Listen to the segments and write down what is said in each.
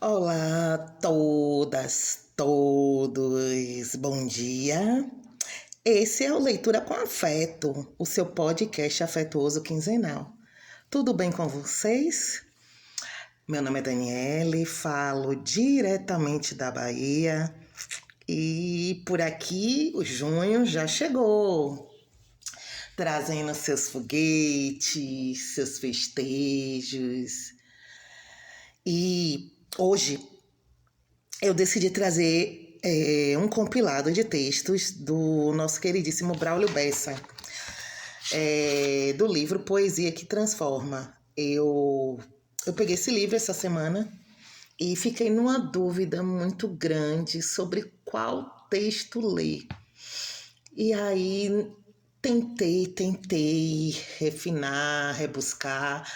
Olá, todas, todos, bom dia. Esse é o Leitura com Afeto, o seu podcast afetuoso quinzenal. Tudo bem com vocês? Meu nome é Daniele, falo diretamente da Bahia e por aqui o junho já chegou, trazendo seus foguetes, seus festejos. E hoje eu decidi trazer um compilado de textos do nosso queridíssimo Braulio Bessa, do livro Poesia que Transforma. Eu peguei esse livro essa semana e fiquei numa dúvida muito grande sobre qual texto ler. E aí tentei refinar, rebuscar,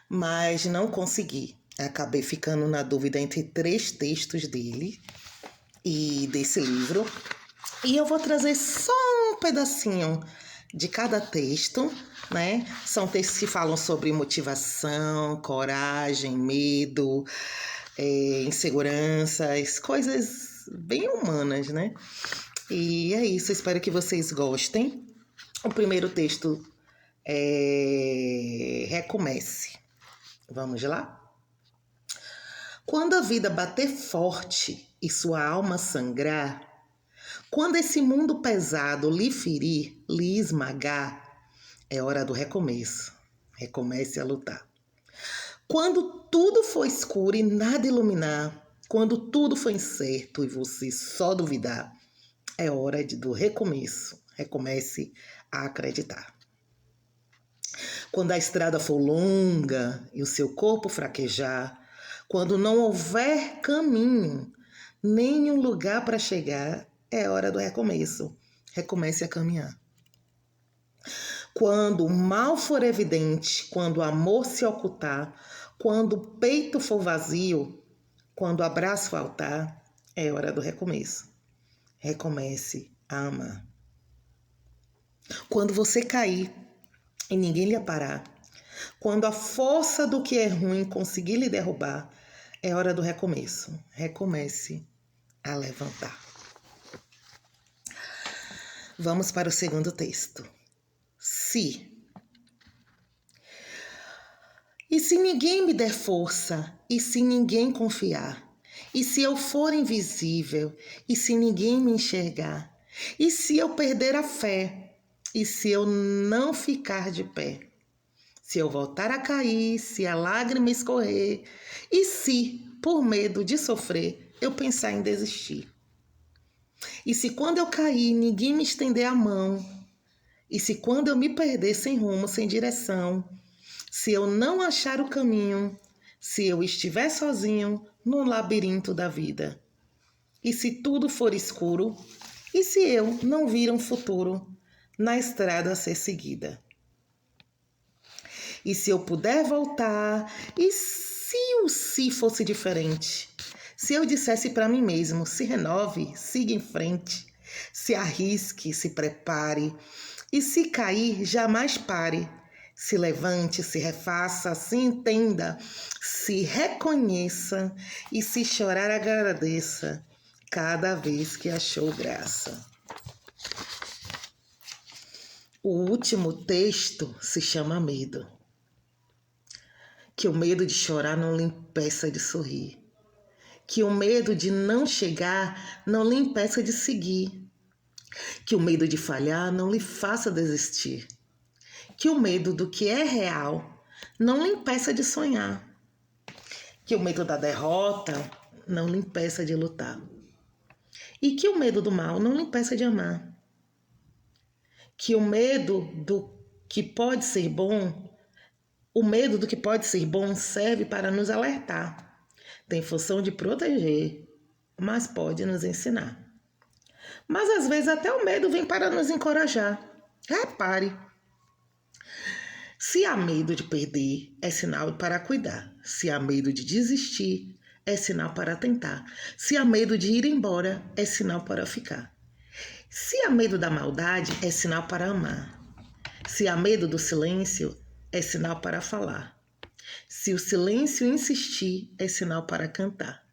mas não consegui. Acabei ficando na dúvida entre 3 textos dele e desse livro. E eu vou trazer só um pedacinho de cada texto, né? São textos que falam sobre motivação, coragem, medo, inseguranças, coisas bem humanas, né? E é isso, espero que vocês gostem. O primeiro texto é Recomece. Vamos lá? Quando a vida bater forte e sua alma sangrar, quando esse mundo pesado lhe ferir, lhe esmagar, é hora do recomeço. Recomece a lutar. Quando tudo for escuro e nada iluminar, quando tudo for incerto e você só duvidar, é hora do recomeço. Recomece a acreditar. Quando a estrada for longa e o seu corpo fraquejar, quando não houver caminho, nem um lugar para chegar, é hora do recomeço. Recomece a caminhar. Quando o mal for evidente, quando o amor se ocultar, quando o peito for vazio, quando o abraço faltar, é hora do recomeço. Recomece a amar. Quando você cair e ninguém lhe parar, quando a força do que é ruim conseguir lhe derrubar, é hora do recomeço. Recomece a levantar. Vamos para o segundo texto. E se ninguém me der força, e se ninguém confiar, e se eu for invisível, e se ninguém me enxergar, e se eu perder a fé, e se eu não ficar de pé, se eu voltar a cair, se a lágrima escorrer, e se, por medo de sofrer, eu pensar em desistir. E se quando eu cair, ninguém me estender a mão, e se quando eu me perder sem rumo, sem direção, se eu não achar o caminho, se eu estiver sozinho no labirinto da vida, e se tudo for escuro, e se eu não vir um futuro na estrada a ser seguida. E se eu puder voltar, e se o si fosse diferente? Se eu dissesse para mim mesmo, se renove, siga em frente, se arrisque, se prepare, e se cair, jamais pare, se levante, se refaça, se entenda, se reconheça e se chorar agradeça cada vez que achou graça. O último texto se chama Medo. Que o medo de chorar não lhe impeça de sorrir. Que o medo de não chegar não lhe impeça de seguir. Que o medo de falhar não lhe faça desistir. Que o medo do que é real não lhe impeça de sonhar. Que o medo da derrota não lhe impeça de lutar. E que o medo do mal não lhe impeça de amar. Que o medo do que pode ser bom, o medo do que pode ser bom serve para nos alertar. Tem função de proteger, mas pode nos ensinar. Mas às vezes até o medo vem para nos encorajar. Repare. Se há medo de perder, é sinal para cuidar. Se há medo de desistir, é sinal para tentar. Se há medo de ir embora, é sinal para ficar. Se há medo da maldade, é sinal para amar. Se há medo do silêncio, é sinal para falar. Se o silêncio insistir, é sinal para cantar.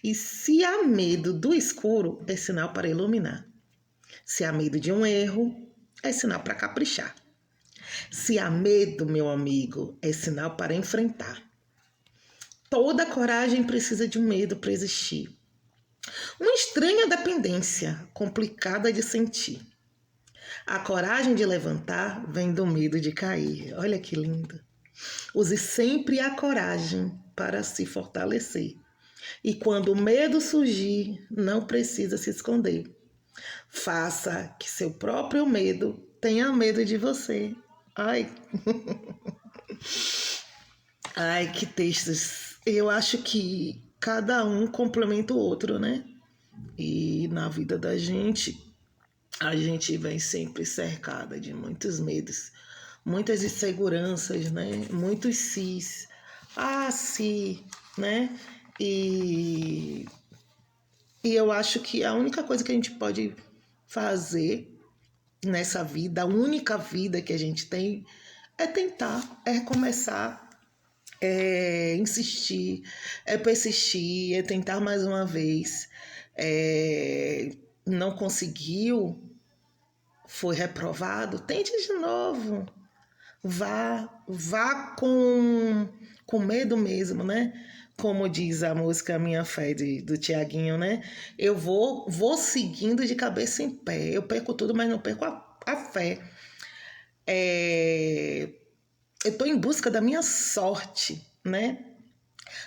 E se há medo do escuro, é sinal para iluminar. Se há medo de um erro, é sinal para caprichar. Se há medo, meu amigo, é sinal para enfrentar. Toda coragem precisa de um medo para existir. Uma estranha dependência, complicada de sentir. A coragem de levantar vem do medo de cair. Olha que lindo. Use sempre a coragem para se fortalecer. E quando o medo surgir, não precisa se esconder. Faça que seu próprio medo tenha medo de você. Ai, ai, que textos. Eu acho que cada um complementa o outro, né? E na vida da gente, a gente vem sempre cercada de muitos medos, muitas inseguranças, né? Muitos sis. Ah, sim, né? E, e eu acho que a única coisa que a gente pode fazer nessa vida, a única vida que a gente tem, é tentar, é recomeçar, é insistir, é persistir, é tentar mais uma vez. Não conseguiu, foi reprovado, tente de novo. Vá com medo mesmo, né? Como diz a música Minha Fé do Tiaguinho, né? Eu vou seguindo de cabeça em pé. Eu perco tudo, mas não perco a fé. Eu estou em busca da minha sorte, né?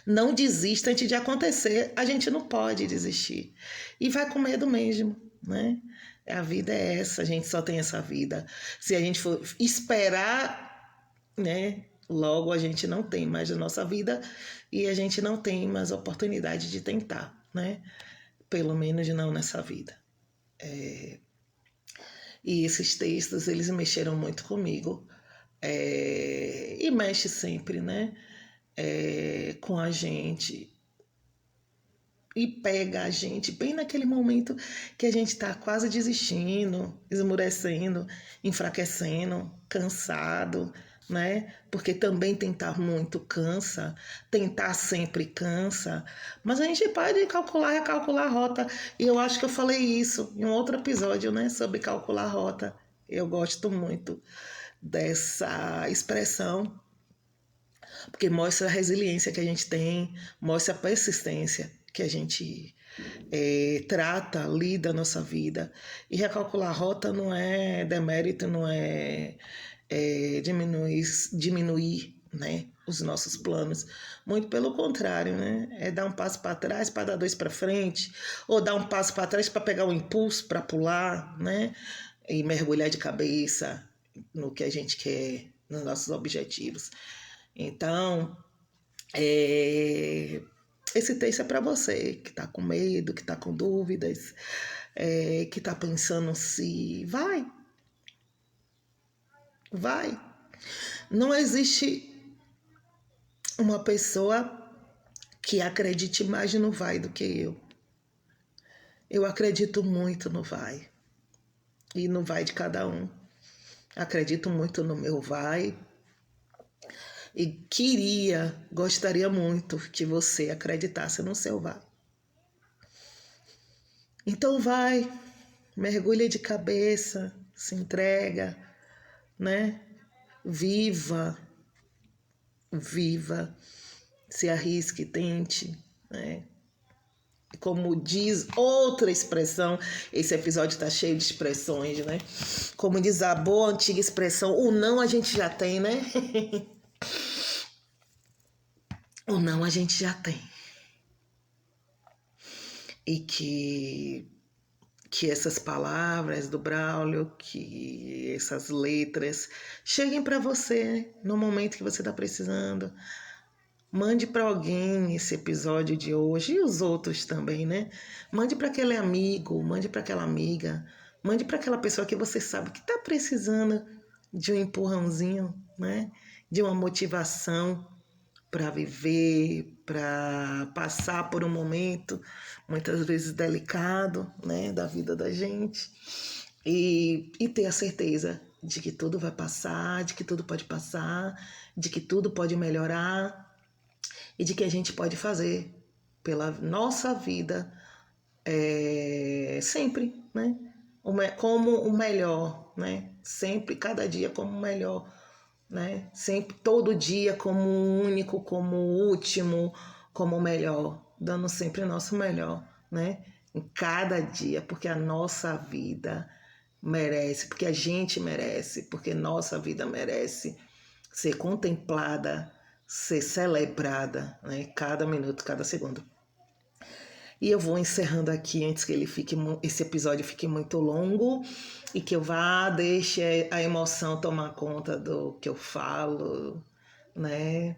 Não desista antes de acontecer. A gente não pode desistir. E vai com medo mesmo, né? A vida é essa, a gente só tem essa vida. Se a gente for esperar, né? Logo a gente não tem mais a nossa vida e a gente não tem mais oportunidade de tentar, né? Pelo menos não nessa vida. E esses textos, eles mexeram muito comigo. E mexe sempre, né? Com a gente. E pega a gente bem naquele momento que a gente está quase desistindo, esmurecendo, enfraquecendo, cansado, né? Porque também tentar muito cansa, tentar sempre cansa, mas a gente pode calcular e recalcular a rota. E eu acho que eu falei isso em um outro episódio, né? Sobre calcular a rota. Eu gosto muito dessa expressão, porque mostra a resiliência que a gente tem, mostra a persistência que a gente trata, lida a nossa vida. E recalcular a rota não é demérito, não é, diminuir, né, os nossos planos. Muito pelo contrário, né? É dar um passo para trás para dar dois para frente, ou dar um passo para trás para pegar o impulso para pular, né? E mergulhar de cabeça no que a gente quer, nos nossos objetivos. Então, esse texto é para você que está com medo, que está com dúvidas, que está pensando se vai. Não existe uma pessoa que acredite mais no vai do que eu. Eu acredito muito no vai e no vai de cada um. Acredito muito no meu vai e gostaria muito que você acreditasse no seu vai. Então vai, mergulha de cabeça, se entrega, né? Viva, se arrisque, tente, né? Como diz outra expressão, esse episódio está cheio de expressões, né? Como diz a boa antiga expressão, o não a gente já tem, né? O não a gente já tem. E que essas palavras do Braulio, que essas letras cheguem para você no momento que você está precisando. Mande para alguém esse episódio de hoje e os outros também, né? Mande para aquele amigo, mande para aquela amiga, mande para aquela pessoa que você sabe que está precisando de um empurrãozinho, né? De uma motivação para viver, para passar por um momento muitas vezes delicado, né, da vida da gente, e ter a certeza de que tudo vai passar, de que tudo pode passar, de que tudo pode melhorar e de que a gente pode fazer pela nossa vida sempre, né? Como o melhor, né? Sempre, cada dia como o melhor, né? Sempre, todo dia como o único, como o último, como o melhor, dando sempre o nosso melhor, né? Em cada dia, porque a nossa vida merece, porque a gente merece, porque nossa vida merece ser contemplada, ser celebrada, né? Cada minuto, cada segundo. E eu vou encerrando aqui antes que esse episódio fique muito longo e que eu deixe a emoção tomar conta do que eu falo, né?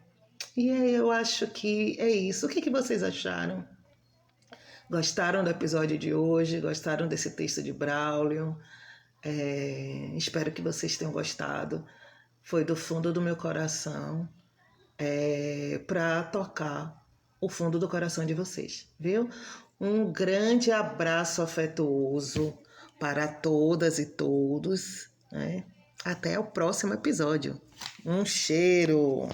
E aí eu acho que é isso. O que vocês acharam? Gostaram do episódio de hoje? Gostaram desse texto de Braulio? Espero que vocês tenham gostado. Foi do fundo do meu coração para tocar o fundo do coração de vocês, viu? Um grande abraço afetuoso para todas e todos, né? Até o próximo episódio. Um cheiro!